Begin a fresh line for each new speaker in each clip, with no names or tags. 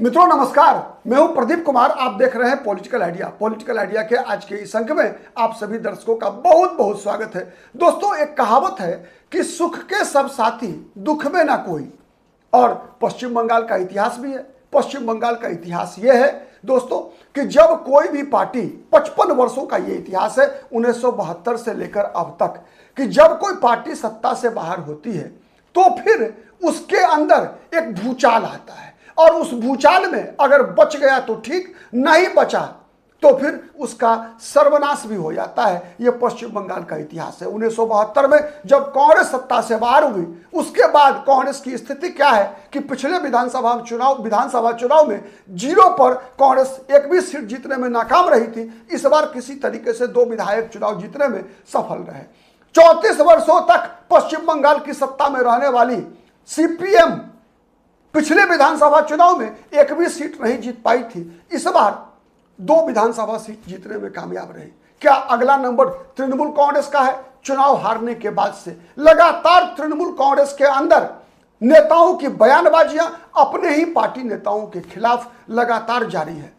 मित्रों नमस्कार, मैं हूं प्रदीप कुमार। आप देख रहे हैं पॉलिटिकल आइडिया। पॉलिटिकल आइडिया के आज के इस अंक में आप सभी दर्शकों का बहुत बहुत स्वागत है। दोस्तों, एक कहावत है कि सुख के सब साथी दुख में ना कोई, और पश्चिम बंगाल का इतिहास भी है। पश्चिम बंगाल का इतिहास यह है दोस्तों कि जब कोई भी पार्टी 55 वर्षों का ये इतिहास है 1972 से लेकर अब तक, कि जब कोई पार्टी सत्ता से बाहर होती है तो फिर उसके अंदर एक भूचाल आता है, और उस भूचाल में अगर बच गया तो ठीक, नहीं बचा तो फिर उसका सर्वनाश भी हो जाता है। यह पश्चिम बंगाल का इतिहास है। 1972 में जब कांग्रेस सत्ता से बाहर हुई, उसके बाद कांग्रेस की स्थिति क्या है कि पिछले विधानसभा चुनाव में 0 पर कांग्रेस एक भी सीट जीतने में नाकाम रही थी। इस बार किसी तरीके से 2 विधायक चुनाव जीतने में सफल रहे। 34 वर्षों तक पश्चिम बंगाल की सत्ता में रहने वाली सीपीएम पिछले विधानसभा चुनाव में एक भी सीट नहीं जीत पाई थी। इस बार 2 विधानसभा सीट जीतने में कामयाब रहे। क्या अगला नंबर तृणमूल कांग्रेस का है? चुनाव हारने के बाद से लगातार तृणमूल कांग्रेस के अंदर नेताओं की बयानबाजियां अपने ही पार्टी नेताओं के खिलाफ लगातार जारी है।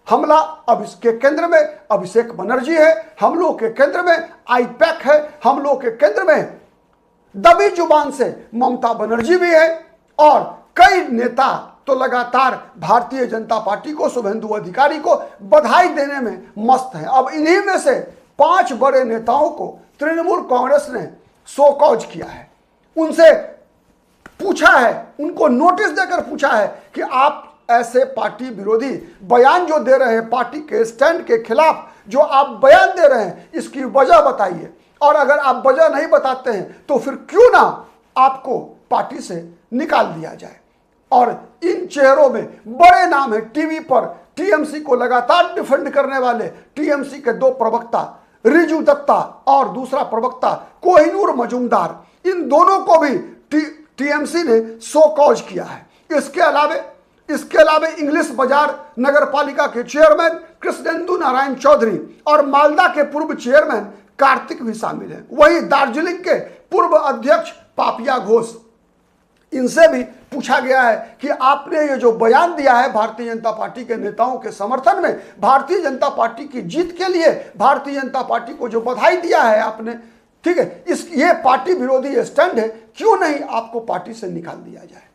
हमला अब इसके केंद्र में अभिषेक बनर्जी है, हमलों के केंद्र में आईपैक है, हमलों के केंद्र में दबी जुबान से ममता बनर्जी भी है, और कई नेता तो लगातार भारतीय जनता पार्टी को, शुभेंदु अधिकारी को बधाई देने में मस्त हैं। अब इन्हीं में से 5 बड़े नेताओं को तृणमूल कांग्रेस ने शो कॉज किया है। उनसे पूछा है, उनको नोटिस देकर पूछा है कि आप ऐसे पार्टी विरोधी बयान जो दे रहे हैं, पार्टी के स्टैंड के खिलाफ जो आप बयान दे रहे हैं, इसकी वजह बताइए, और अगर आप वजह नहीं बताते हैं तो फिर क्यों ना आपको पार्टी से निकाल दिया जाए। और इन चेहरों में बड़े नाम है। टीवी पर टीएमसी को लगातार डिफेंड करने वाले टीएमसी के 2 प्रवक्ता, रिजू दत्ता और दूसरा प्रवक्ता कोहिनूर मजूमदार, इन दोनों को भी टीएमसी ने शो कॉज किया है। इसके अलावा इंग्लिश बाजार नगर पालिका के चेयरमैन कृष्णेंदु नारायण चौधरी और मालदा के पूर्व चेयरमैन कार्तिक भी शामिल हैं। वहीं दार्जिलिंग के पूर्व अध्यक्ष पापिया घोष, इनसे भी पूछा गया है कि आपने ये जो बयान दिया है भारतीय जनता पार्टी के नेताओं के समर्थन में, भारतीय जनता पार्टी की जीत के लिए भारतीय जनता पार्टी को जो बधाई दिया है आपने, ठीक है, ये पार्टी विरोधी स्टैंड है, क्यों नहीं आपको पार्टी से निकाल दिया जाए।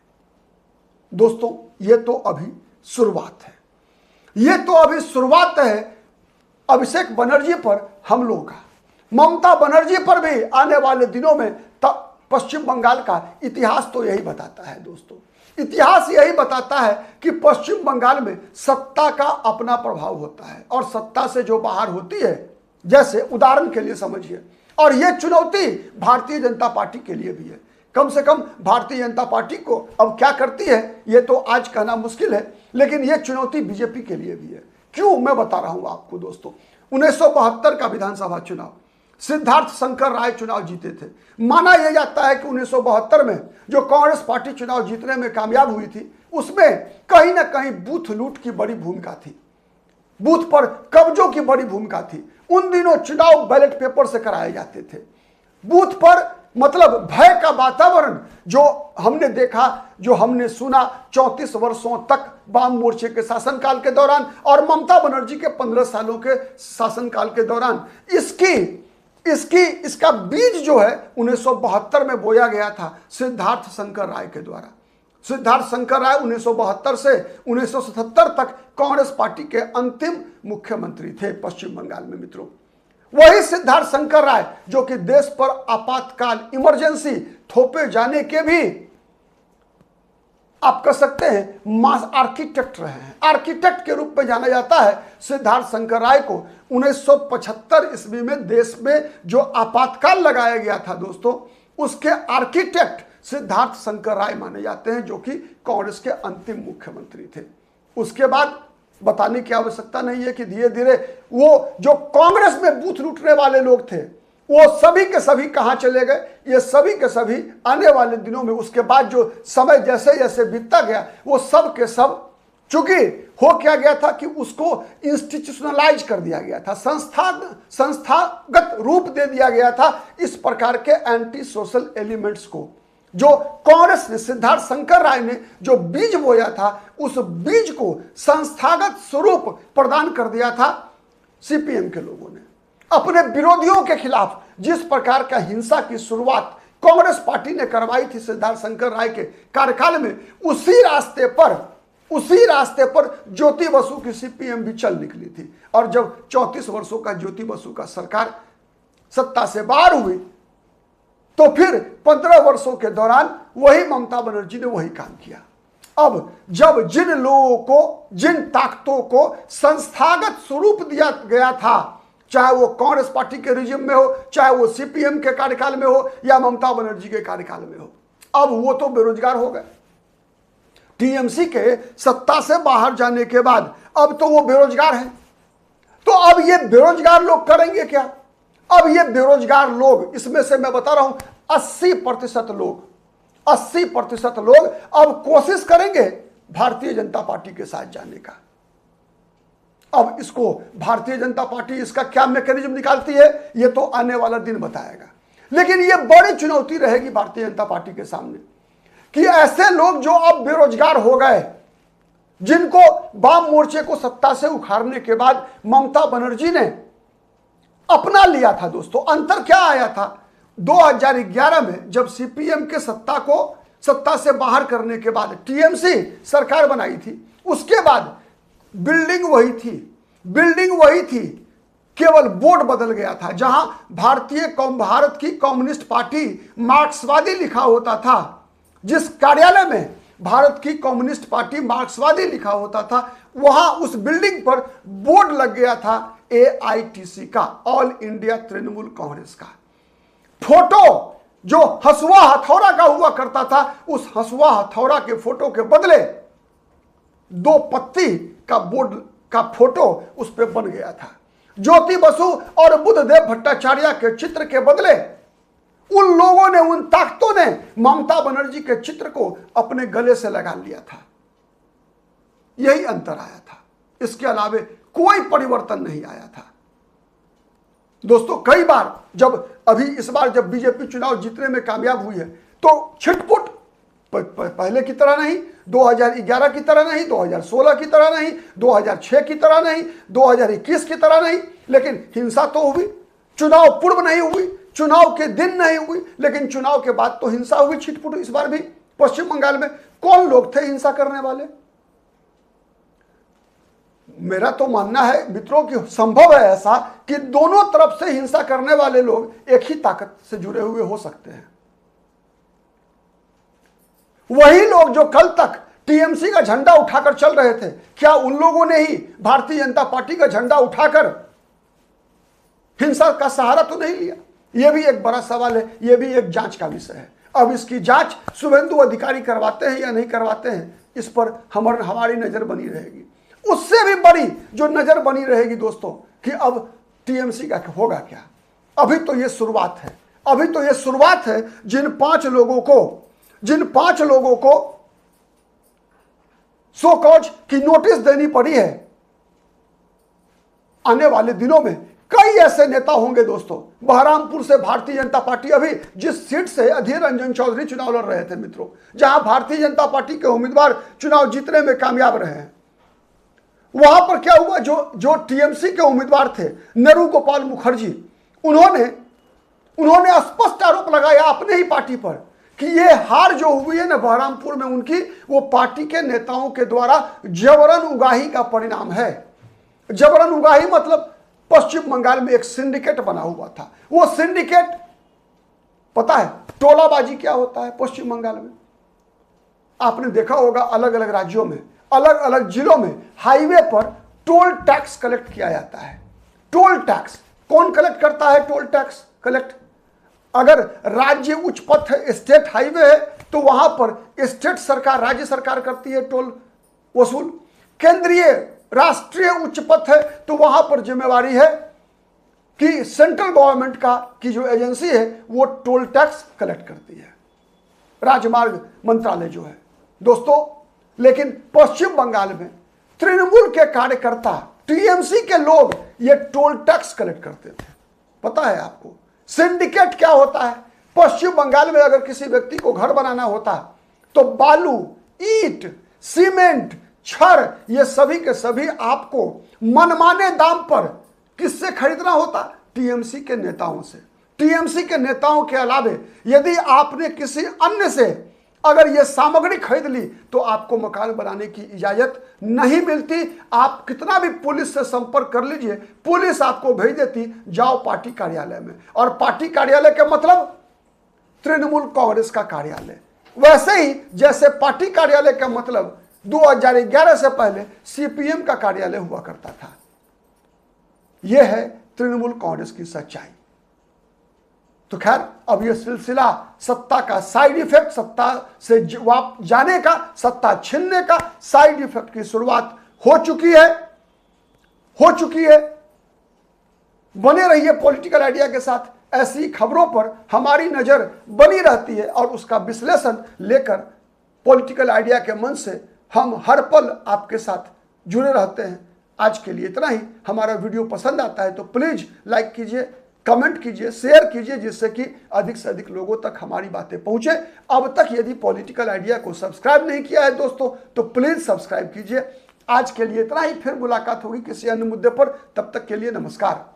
दोस्तों, ये तो अभी शुरुआत है। ये तो अभी शुरुआत है अभिषेक बनर्जी पर हमलों का। ममता बनर्जी पर भी आने वाले दिनों में पश्चिम बंगाल का इतिहास तो यही बताता है। दोस्तों, इतिहास यही बताता है कि पश्चिम बंगाल में सत्ता का अपना प्रभाव होता है, और सत्ता से जो बाहर होती है, जैसे उदाहरण के लिए समझिए, और यह चुनौती भारतीय जनता पार्टी के लिए भी है। कम से कम भारतीय जनता पार्टी को अब क्या करती है यह तो आज कहना मुश्किल है, लेकिन यह चुनौती बीजेपी के लिए भी है। क्यों, मैं बता रहा हूं आपको। दोस्तों, 1972 का विधानसभा चुनाव, सिद्धार्थ शंकर राय चुनाव जीते थे। माना यह जाता है कि 1972 में जो कांग्रेस पार्टी चुनाव जीतने में कामयाब हुई थी, उसमें कहीं ना कहीं बूथ लूट की बड़ी भूमिका थी, बूथ पर कब्जों की बड़ी भूमिका थी। उन दिनों चुनाव बैलेट पेपर से कराए जाते थे। बूथ पर मतलब भय का वातावरण जो हमने देखा, जो हमने सुना 34 वर्षों तक वाम मोर्चे के शासनकाल के दौरान और ममता बनर्जी के 15 सालों के शासनकाल के दौरान, इसका बीज जो है 1972 में बोया गया था सिद्धार्थ शंकर राय के द्वारा। सिद्धार्थ शंकर राय 1972 से 1977 तक कांग्रेस पार्टी के अंतिम मुख्यमंत्री थे पश्चिम बंगाल में। मित्रों, वही सिद्धार्थ शंकर राय जो कि देश पर आपातकाल इमरजेंसी थोपे जाने के भी आप कह सकते हैं मास आर्किटेक्ट रहे हैं। आर्किटेक्ट के रूप में जाना जाता है सिद्धार्थ शंकर राय को। 1975 ईस्वी में देश में जो आपातकाल लगाया गया था दोस्तों, उसके आर्किटेक्ट सिद्धार्थ शंकर राय माने जाते हैं, जो कि कांग्रेस के अंतिम मुख्यमंत्री थे। उसके बाद बताने की आवश्यकता नहीं है कि धीरे धीरे वो जो कांग्रेस में बूथ लूटने वाले लोग थे, वो सभी के सभी कहां चले गए। ये सभी के सभी आने वाले दिनों में, उसके बाद जो समय जैसे जैसे बीतता गया, वो सब के सब, चूंकि हो क्या गया था कि उसको इंस्टीट्यूशनलाइज कर दिया गया था, संस्थागत रूप दे दिया गया था इस प्रकार के एंटी सोशल एलिमेंट्स को। जो कांग्रेस ने, सिद्धार्थ शंकर राय ने जो बीज बोया था, उस बीज को संस्थागत स्वरूप प्रदान कर दिया था सीपीएम के लोगों ने। अपने विरोधियों के खिलाफ जिस प्रकार का हिंसा की शुरुआत कांग्रेस पार्टी ने करवाई थी सिद्धार्थ शंकर राय के कार्यकाल में, उसी रास्ते पर ज्योति बसु की सीपीएम भी चल निकली थी। और जब 34 वर्षों का ज्योति बसु का सरकार सत्ता से बाहर हुई, तो फिर 15 वर्षों के दौरान वही ममता बनर्जी ने वही काम किया। अब जब जिन लोगों को, जिन ताकतों को संस्थागत स्वरूप दिया गया था, चाहे वो कांग्रेस पार्टी के रिजिम में हो, चाहे वो सीपीएम के कार्यकाल में हो या ममता बनर्जी के कार्यकाल में हो, अब वो तो बेरोजगार हो गए। टीएमसी के सत्ता से बाहर जाने के बाद अब तो वो बेरोजगार हैं। तो अब ये बेरोजगार लोग करेंगे क्या? अब ये बेरोजगार लोग, इसमें से मैं बता रहा हूं 80% लोग अब कोशिश करेंगे भारतीय जनता पार्टी के साथ जाने का। अब इसको भारतीय जनता पार्टी इसका क्या मैकेनिज्म निकालती है, ये तो आने वाला दिन बताएगा। लेकिन ये बड़ी चुनौती रहेगी भारतीय जनता पार्टी के सामने कि ऐसे लोग जो अब बेरोजगार हो गए, जिनको वाम मोर्चे को सत्ता से उखाड़ने के बाद ममता बनर्जी ने अपना लिया था। दोस्तों, अंतर क्या आया था? 2011 में जब सीपीएम के सत्ता से बाहर करने के बाद टीएमसी सरकार बनाई थी, उसके बाद बिल्डिंग वही थी, केवल बोर्ड बदल गया था। जहां भारत की कम्युनिस्ट पार्टी मार्क्सवादी लिखा होता था, जिस कार्यालय में भारत की कम्युनिस्ट पार्टी मार्क्सवादी लिखा होता था, वहां उस बिल्डिंग पर बोर्ड लग गया था AITC का, ऑल इंडिया तृणमूल कांग्रेस का। फोटो जो हसुआ हथौड़ा का हुआ करता था, उस हसुआ हथौड़ा के फोटो के बदले 2 पत्ती का बोर्ड का फोटो उस पर बन गया था। ज्योति बसु और बुद्धदेव भट्टाचार्य के चित्र के बदले उन लोगों ने, उन ताकतों ने ममता बनर्जी के चित्र को अपने गले से लगा लिया था। यही अंतर आया था, इसके अलावे कोई परिवर्तन नहीं आया था। दोस्तों, कई बार इस बार जब बीजेपी चुनाव जीतने में कामयाब हुई है, तो छिटपुट पहले की तरह नहीं, 2011 की तरह नहीं, 2016 की तरह नहीं, 2006 की तरह नहीं, 2021 की तरह नहीं, लेकिन हिंसा तो हुई। चुनाव पूर्व नहीं हुई, चुनाव के दिन नहीं हुई, लेकिन चुनाव के बाद तो हिंसा हुई छिटपुट। इस बार भी पश्चिम बंगाल में कौन लोग थे हिंसा करने वाले? मेरा तो मानना है मित्रों कि संभव है ऐसा कि दोनों तरफ से हिंसा करने वाले लोग एक ही ताकत से जुड़े हुए हो सकते हैं। वही लोग जो कल तक टीएमसी का झंडा उठाकर चल रहे थे, क्या उन लोगों ने ही भारतीय जनता पार्टी का झंडा उठाकर हिंसा का सहारा तो नहीं लिया? यह भी एक बड़ा सवाल है, यह भी एक जांच का विषय है। अब इसकी जांच शुभेंदु अधिकारी करवाते हैं या नहीं करवाते हैं, इस पर हमारी नजर बनी रहेगी। उससे भी बड़ी जो नजर बनी रहेगी दोस्तों, कि अब टीएमसी का होगा क्या। अभी तो ये शुरुआत है। जिन पांच लोगों को सो कॉज की नोटिस देनी पड़ी है, आने वाले दिनों में कई ऐसे नेता होंगे दोस्तों। बहरामपुर से भारतीय जनता पार्टी, अभी जिस सीट से अधीर रंजन चौधरी चुनाव लड़ रहे थे मित्रों, जहां भारतीय जनता पार्टी के उम्मीदवार चुनाव जीतने में कामयाब रहे हैं, वहां पर क्या हुआ? जो टीएमसी के उम्मीदवार थे नरू गोपाल मुखर्जी, उन्होंने स्पष्ट आरोप लगाया अपने ही पार्टी पर कि ये हार जो हुई है ना बहरामपुर में उनकी, वो पार्टी के नेताओं के द्वारा जबरन उगाही का परिणाम है। जबरन उगाही मतलब पश्चिम बंगाल में एक सिंडिकेट बना हुआ था। वो सिंडिकेट, पता है टोलाबाजी क्या होता है पश्चिम बंगाल में? आपने देखा होगा अलग अलग राज्यों में, अलग अलग जिलों में हाईवे पर टोल टैक्स कलेक्ट किया जाता है। टोल टैक्स कौन कलेक्ट करता है? टोल टैक्स कलेक्ट, अगर राज्य उच्च पथ है, स्टेट हाईवे है, तो वहां पर स्टेट सरकार, राज्य सरकार करती है टोल वसूल। केंद्रीय राष्ट्रीय उच्च पथ है, तो वहां पर जिम्मेवारी है कि सेंट्रल गवर्नमेंट की जो एजेंसी है वो टोल टैक्स कलेक्ट करती है, राजमार्ग मंत्रालय जो है दोस्तों। लेकिन पश्चिम बंगाल में तृणमूल के कार्यकर्ता, टीएमसी के लोग ये टोल टैक्स कलेक्ट करते थे। पता है आपको सिंडिकेट क्या होता है? पश्चिम बंगाल में अगर किसी व्यक्ति को घर बनाना होता तो बालू, ईंट, सीमेंट, छड़, ये सभी के सभी आपको मनमाने दाम पर किससे खरीदना होता? टीएमसी के नेताओं से। टीएमसी के नेताओं के अलावे यदि आपने किसी अन्य से अगर ये सामग्री खरीद ली तो आपको मकान बनाने की इजाजत नहीं मिलती। आप कितना भी पुलिस से संपर्क कर लीजिए, पुलिस आपको भेज देती, जाओ पार्टी कार्यालय में। और पार्टी कार्यालय का मतलब तृणमूल कांग्रेस का कार्यालय। वैसे ही जैसे पार्टी कार्यालय का मतलब 2011 से पहले सीपीएम का कार्यालय हुआ करता था। यह है तृणमूल कांग्रेस की सच्चाई। तो खैर, अब यह सिलसिला सत्ता का साइड इफेक्ट, सत्ता से जाने का, सत्ता छीनने का साइड इफेक्ट की शुरुआत हो चुकी है। बने रहिए पॉलिटिकल आइडिया के साथ। ऐसी खबरों पर हमारी नजर बनी रहती है और उसका विश्लेषण लेकर पॉलिटिकल आइडिया के मंच से हम हर पल आपके साथ जुड़े रहते हैं। आज के लिए इतना ही। हमारा वीडियो पसंद आता है तो प्लीज लाइक कीजिए, कमेंट कीजिए, शेयर कीजिए, जिससे कि अधिक से अधिक लोगों तक हमारी बातें पहुंचे। अब तक यदि पॉलिटिकल आइडिया को सब्सक्राइब नहीं किया है दोस्तों तो प्लीज सब्सक्राइब कीजिए। आज के लिए इतना ही। फिर मुलाकात होगी किसी अन्य मुद्दे पर। तब तक के लिए नमस्कार।